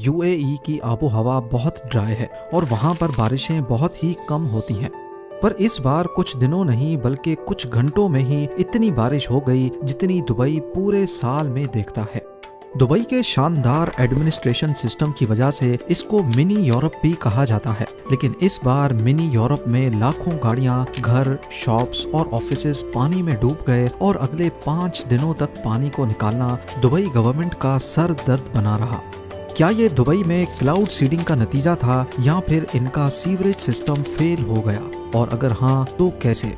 UAE की आबो हवा बहुत ड्राई है और वहाँ पर बारिशें बहुत ही कम होती हैं। पर इस बार कुछ दिनों नहीं बल्कि कुछ घंटों में ही इतनी बारिश हो गई जितनी दुबई पूरे साल में देखता है। दुबई के शानदार एडमिनिस्ट्रेशन सिस्टम की वजह से इसको मिनी यूरोप भी कहा जाता है, लेकिन इस बार मिनी यूरोप में लाखों गाड़ियां, घर, शॉप्स और ऑफिसेज पानी में डूब गए और अगले 5 दिनों तक पानी को निकालना दुबई गवर्नमेंट का सर दर्द बना रहा। क्या ये दुबई में क्लाउड सीडिंग का नतीजा था या फिर इनका सीवरेज सिस्टम फेल हो गया, और अगर हाँ तो कैसे?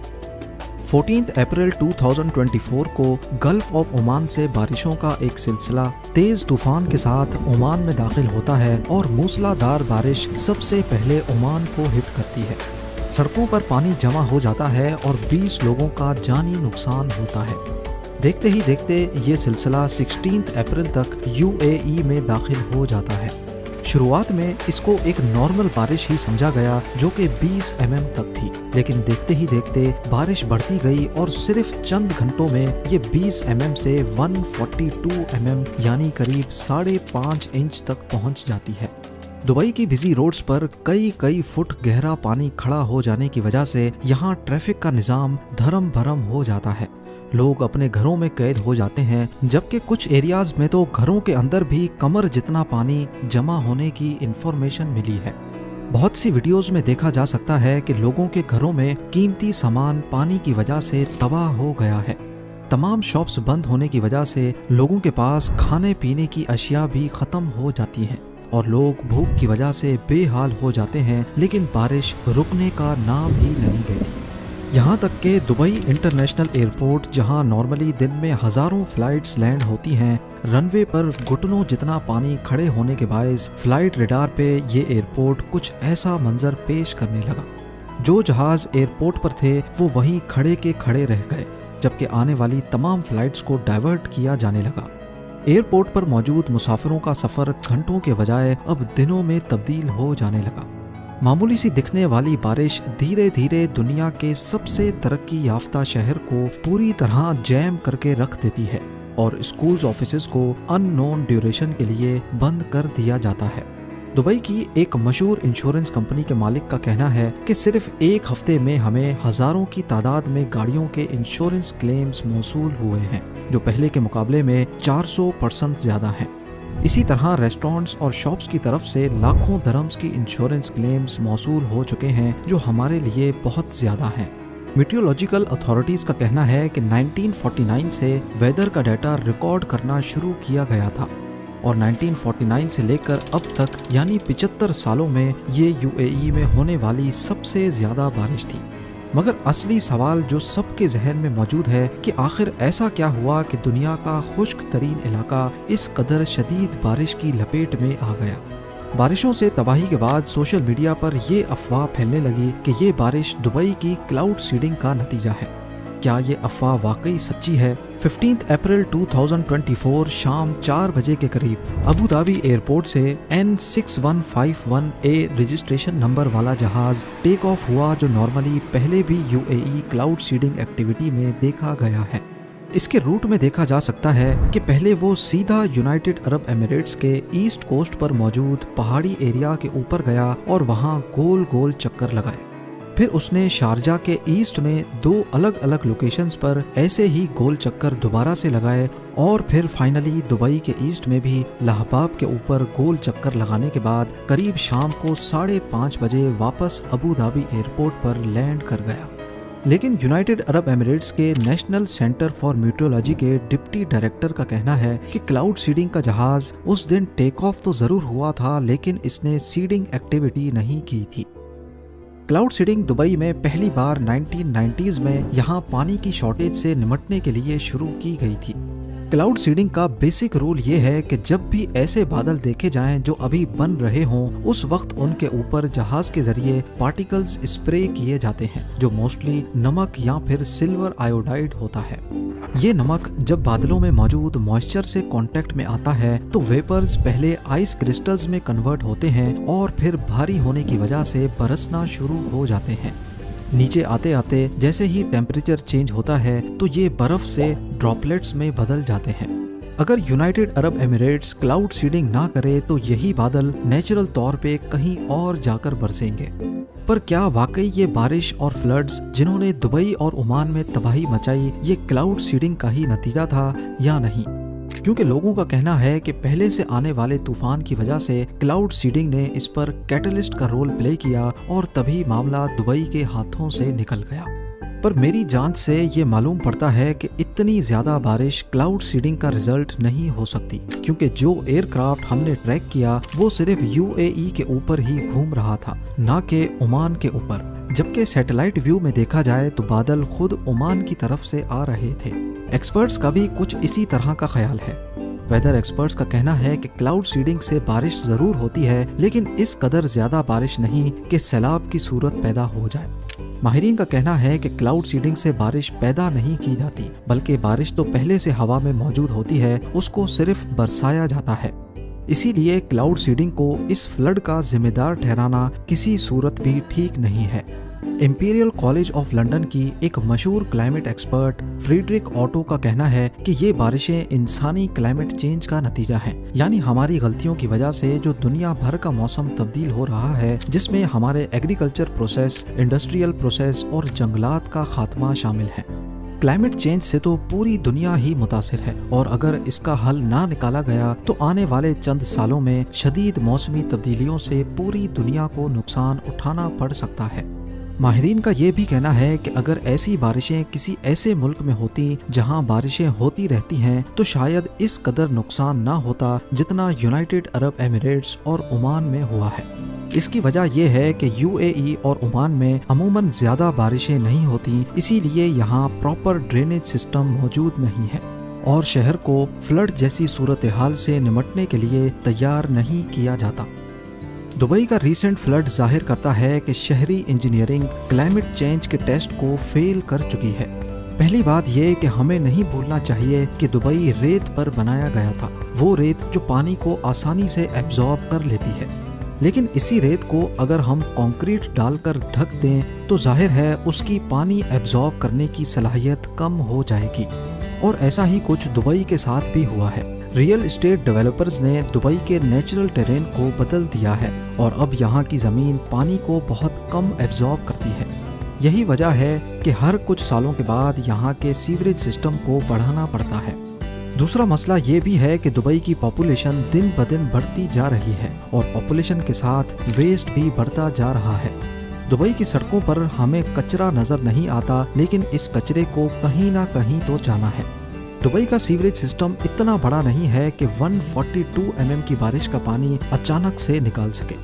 14 अप्रैल 2024 को गल्फ ऑफ ओमान से बारिशों का एक सिलसिला तेज तूफान के साथ ओमान में दाखिल होता है और मूसलाधार बारिश सबसे पहले ओमान को हिट करती है। सड़कों पर पानी जमा हो जाता है और 20 लोगों का जानी नुकसान होता है। देखते ही देखते ये सिलसिला 16 अप्रैल तक यूएई में दाखिल हो जाता है। शुरुआत में इसको एक नॉर्मल बारिश ही समझा गया जो कि 20 mm तक थी, लेकिन देखते ही देखते बारिश बढ़ती गई और सिर्फ चंद घंटों में ये 20 mm से 142 mm यानी करीब 5.5 इंच तक पहुंच जाती है। दुबई की बिजी रोड्स पर कई फुट गहरा पानी खड़ा हो जाने की वजह से यहाँ ट्रैफिक का निज़ाम धर्म भरम हो जाता है। लोग अपने घरों में कैद हो जाते हैं, जबकि कुछ एरियाज में तो घरों के अंदर भी कमर जितना पानी जमा होने की इंफॉर्मेशन मिली है। बहुत सी वीडियोस में देखा जा सकता है कि लोगों के घरों में कीमती सामान पानी की वजह से तबाह हो गया है। तमाम शॉप्स बंद होने की वजह से लोगों के पास खाने पीने की अशिया भी खत्म हो जाती हैं और लोग भूख की वजह से बेहाल हो जाते हैं, लेकिन बारिश रुकने का नाम ही नहीं लेती। यहाँ तक कि दुबई इंटरनेशनल एयरपोर्ट, जहाँ नॉर्मली दिन में हजारों फ्लाइट्स लैंड होती हैं, रनवे पर घुटनों जितना पानी खड़े होने के बायस फ्लाइट रडार पे ये एयरपोर्ट कुछ ऐसा मंजर पेश करने लगा। जो जहाज एयरपोर्ट पर थे वो वहीं खड़े के खड़े रह गए, जबकि आने वाली तमाम फ्लाइट्स को डाइवर्ट किया जाने लगा। एयरपोर्ट पर मौजूद मुसाफिरों का सफर घंटों के बजाय अब दिनों में तब्दील हो जाने लगा। मामूली सी दिखने वाली बारिश धीरे धीरे दुनिया के सबसे तरक्की याफ्ता शहर को पूरी तरह जैम करके रख देती है और स्कूल्स ऑफिसेज को अननोन ड्यूरेशन के लिए बंद कर दिया जाता है। दुबई की एक मशहूर इंश्योरेंस कंपनी के मालिक का कहना है कि सिर्फ एक हफ्ते में हमें हजारों की तादाद में गाड़ियों के इंश्योरेंस क्लेम्स मौसूल हुए हैं, जो पहले के मुकाबले में 400% ज्यादा हैं। इसी तरह रेस्टोरेंट्स और शॉप्स की तरफ से लाखों दरम्स की इंश्योरेंस क्लेम्स मौसूल हो चुके हैं, जो हमारे लिए बहुत ज्यादा हैं। मीटियोलॉजिकल अथॉरिटीज का कहना है कि 1949 से वेदर का डाटा रिकॉर्ड करना शुरू किया गया था और 1949 से लेकर अब तक यानी 75 सालों में ये यूएई में होने वाली सबसे ज्यादा बारिश थी। मगर असली सवाल जो सबके जहन में मौजूद है कि आखिर ऐसा क्या हुआ कि दुनिया का खुश्क तरीन इलाका इस कदर शदीद बारिश की लपेट में आ गया। बारिशों से तबाही के बाद सोशल मीडिया पर ये अफवाह फैलने लगी कि ये बारिश दुबई की क्लाउड सीडिंग का नतीजा है। क्या ये अफवाह वाकई सच्ची है? 15 अप्रैल 2024 शाम 4 बजे के करीब अबू धाबी एयरपोर्ट से N6151A रजिस्ट्रेशन नंबर वाला जहाज टेक ऑफ हुआ, जो नॉर्मली पहले भी यूएई क्लाउड सीडिंग एक्टिविटी में देखा गया है। इसके रूट में देखा जा सकता है कि पहले वो सीधा यूनाइटेड अरब एमिरेट्स के ईस्ट कोस्ट पर मौजूद पहाड़ी एरिया के ऊपर गया और वहाँ गोल गोल चक्कर लगाए। फिर उसने शारजा के ईस्ट में 2 अलग अलग लोकेशंस पर ऐसे ही गोल चक्कर दोबारा से लगाए और फिर फाइनली दुबई के ईस्ट में भी लहबाब के ऊपर गोल चक्कर लगाने के बाद करीब शाम को 5:30 बजे वापस अबू धाबी एयरपोर्ट पर लैंड कर गया। लेकिन यूनाइटेड अरब एमिरेट्स के नेशनल सेंटर फॉर मीटियोलॉजी के डिप्टी डायरेक्टर का कहना है कि क्लाउड सीडिंग का जहाज उस दिन टेक ऑफ तो जरूर हुआ था, लेकिन इसने सीडिंग एक्टिविटी नहीं की थी। क्लाउड सीडिंग दुबई में पहली बार 1990s में यहाँ पानी की शॉर्टेज से निपटने के लिए शुरू की गई थी। क्लाउड सीडिंग का बेसिक रूल ये है कि जब भी ऐसे बादल देखे जाएं जो अभी बन रहे हों, उस वक्त उनके ऊपर जहाज के जरिए पार्टिकल्स स्प्रे किए जाते हैं, जो मोस्टली नमक या फिर सिल्वर आयोडाइड होता है। ये नमक जब बादलों में मौजूद मॉइस्चर से कांटेक्ट में आता है तो वेपर्स पहले आइस क्रिस्टल्स में कन्वर्ट होते हैं और फिर भारी होने की वजह से बरसना शुरू हो जाते हैं। नीचे आते आते जैसे ही टेम्परेचर चेंज होता है तो ये बर्फ से ड्रॉपलेट्स में बदल जाते हैं। اگر یونائٹڈ عرب ایمریٹس کلاؤڈ سیڈنگ نہ کرے تو یہی بادل نیچرل طور پہ کہیں اور جا کر برسیں گے۔ پر کیا واقعی یہ بارش اور فلڈز جنہوں نے دبئی اور عمان میں تباہی مچائی یہ کلاؤڈ سیڈنگ کا ہی نتیجہ تھا یا نہیں؟ کیونکہ لوگوں کا کہنا ہے کہ پہلے سے آنے والے طوفان کی وجہ سے کلاؤڈ سیڈنگ نے اس پر کیٹلسٹ کا رول پلے کیا اور تبھی معاملہ دبئی کے ہاتھوں سے نکل گیا۔ پر میری جانچ سے یہ معلوم پڑتا ہے کہ اتنی زیادہ بارش کلاؤڈ سیڈنگ کا رزلٹ نہیں ہو سکتی، کیونکہ جو ایئر کرافٹ ہم نے ٹریک کیا وہ صرف UAE کے اوپر ہی گھوم رہا تھا، نہ کہ عمان کے اوپر، جبکہ سیٹلائٹ ویو میں دیکھا جائے تو بادل خود عمان کی طرف سے آ رہے تھے۔ ایکسپرٹس کا بھی کچھ اسی طرح کا خیال ہے۔ ویدر ایکسپرٹس کا کہنا ہے کہ کلاؤڈ سیڈنگ سے بارش ضرور ہوتی ہے، لیکن اس قدر زیادہ بارش نہیں کہ سیلاب کی صورت پیدا ہو جائے۔ ماہرین کا کہنا ہے کہ کلاؤڈ سیڈنگ سے بارش پیدا نہیں کی جاتی، بلکہ بارش تو پہلے سے ہوا میں موجود ہوتی ہے، اس کو صرف برسایا جاتا ہے۔ اسی لیے کلاؤڈ سیڈنگ کو اس فلڈ کا ذمہ دار ٹھہرانا کسی صورت بھی ٹھیک نہیں ہے۔ امپیریل کالج آف لنڈن کی ایک مشہور کلائمیٹ ایکسپرٹ فریڈرک آٹو کا کہنا ہے کہ یہ بارشیں انسانی کلائمیٹ چینج کا نتیجہ ہیں، یعنی ہماری غلطیوں کی وجہ سے جو دنیا بھر کا موسم تبدیل ہو رہا ہے، جس میں ہمارے ایگریکلچر پروسیس، انڈسٹریل پروسیس اور جنگلات کا خاتمہ شامل ہے۔ کلائمیٹ چینج سے تو پوری دنیا ہی متاثر ہے، اور اگر اس کا حل نہ نکالا گیا تو آنے والے چند سالوں میں شدید موسمی تبدیلیوں سے پوری دنیا کو نقصان اٹھانا پڑ سکتا ہے۔ ماہرین کا یہ بھی کہنا ہے کہ اگر ایسی بارشیں کسی ایسے ملک میں ہوتی جہاں بارشیں ہوتی رہتی ہیں تو شاید اس قدر نقصان نہ ہوتا جتنا یونائٹڈ عرب ایمریٹس اور عمان میں ہوا ہے۔ اس کی وجہ یہ ہے کہ UAE اور عمان میں عموماً زیادہ بارشیں نہیں ہوتی، اسی لیے یہاں پراپر ڈرینیج سسٹم موجود نہیں ہے، اور شہر کو فلڈ جیسی صورتحال سے نمٹنے کے لیے تیار نہیں کیا جاتا۔ دبئی کا ریسنٹ فلڈ ظاہر کرتا ہے کہ شہری انجینئرنگ کلائمیٹ چینج کے ٹیسٹ کو فیل کر چکی ہے۔ پہلی بات یہ کہ ہمیں نہیں بھولنا چاہیے کہ دبئی ریت پر بنایا گیا تھا، وہ ریت جو پانی کو آسانی سے ایبزارب کر لیتی ہے، لیکن اسی ریت کو اگر ہم کنکریٹ ڈال کر ڈھک دیں تو ظاہر ہے اس کی پانی ایبزارب کرنے کی صلاحیت کم ہو جائے گی، اور ایسا ہی کچھ دبئی کے ساتھ بھی ہوا ہے۔ ریئل اسٹیٹ ڈیولپرز نے دبئی کے نیچرل ٹیرین کو بدل دیا ہے، اور اب یہاں کی زمین پانی کو بہت کم ایبزارب کرتی ہے۔ یہی وجہ ہے کہ ہر کچھ سالوں کے بعد یہاں کے سیوریج سسٹم کو بڑھانا پڑتا ہے۔ دوسرا مسئلہ یہ بھی ہے کہ دبئی کی پاپولیشن دن بدن بڑھتی جا رہی ہے، اور پاپولیشن کے ساتھ ویسٹ بھی بڑھتا جا رہا ہے۔ دبئی کی سڑکوں پر ہمیں کچرا نظر نہیں آتا، لیکن اس کچرے کو کہیں نہ کہیں تو جانا ہے۔ دبئی کا سیوریج سسٹم اتنا بڑا نہیں ہے کہ 142 mm کی بارش کا پانی اچانک سے نکال سکے،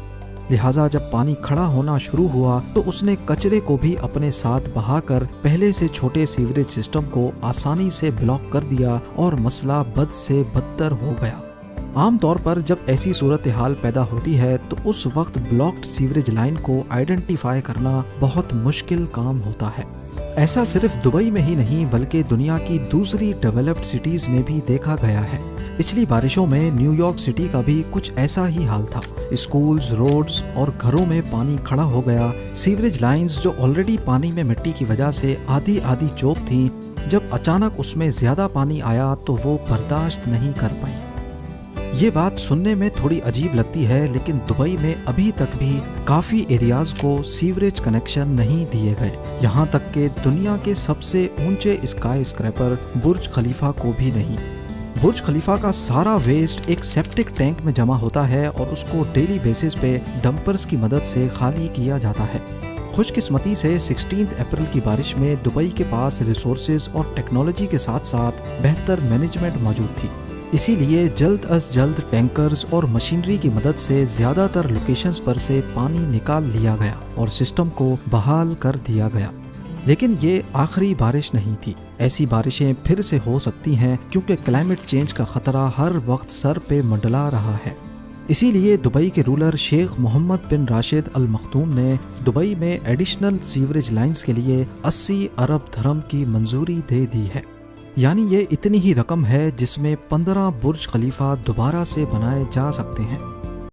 لہٰذا جب پانی کھڑا ہونا شروع ہوا تو اس نے کچرے کو بھی اپنے ساتھ بہا کر پہلے سے چھوٹے سیوریج سسٹم کو آسانی سے بلاک کر دیا، اور مسئلہ بد سے بدتر ہو گیا۔ عام طور پر جب ایسی صورتحال پیدا ہوتی ہے تو اس وقت بلاکڈ سیوریج لائن کو آئیڈینٹیفائی کرنا بہت مشکل کام ہوتا ہے۔ ایسا صرف دبئی میں ہی نہیں بلکہ دنیا کی دوسری ڈیولپڈ سٹیز میں بھی دیکھا گیا ہے۔ پچھلی بارشوں میں نیو یارک سٹی کا بھی کچھ ایسا ہی حال تھا۔ اسکولز، روڈز اور گھروں میں پانی کھڑا ہو گیا۔ سیوریج لائنز جو آلریڈی پانی میں مٹی کی وجہ سے آدھی چوک تھیں، جب اچانک اس میں زیادہ پانی آیا تو وہ برداشت نہیں کر پائی۔ یہ بات سننے میں تھوڑی عجیب لگتی ہے، لیکن دبئی میں ابھی تک بھی کافی ایریاز کو سیوریج کنیکشن نہیں دیے گئے، یہاں تک کہ دنیا کے سب سے اونچے اسکائی اسکریپر برج خلیفہ کو بھی نہیں۔ برج خلیفہ کا سارا ویسٹ ایک سیپٹک ٹینک میں جمع ہوتا ہے، اور اس کو ڈیلی بیسس پہ ڈمپرز کی مدد سے خالی کیا جاتا ہے۔ خوش قسمتی سے 16 اپریل کی بارش میں دبئی کے پاس ریسورسز اور ٹیکنالوجی کے ساتھ ساتھ بہتر مینجمنٹ موجود تھی، اسی لیے جلد از جلد ٹینکرز اور مشینری کی مدد سے زیادہ تر لوکیشنز پر سے پانی نکال لیا گیا اور سسٹم کو بحال کر دیا گیا۔ لیکن یہ آخری بارش نہیں تھی، ایسی بارشیں پھر سے ہو سکتی ہیں کیونکہ کلائمیٹ چینج کا خطرہ ہر وقت سر پہ منڈلا رہا ہے۔ اسی لیے دبئی کے رولر شیخ محمد بن راشد المختوم نے دبئی میں ایڈیشنل سیوریج لائنز کے لیے 80 ارب درہم کی منظوری دے دی ہے، یعنی یہ اتنی ہی رقم ہے جس میں 15 برج خلیفہ دوبارہ سے بنائے جا سکتے ہیں۔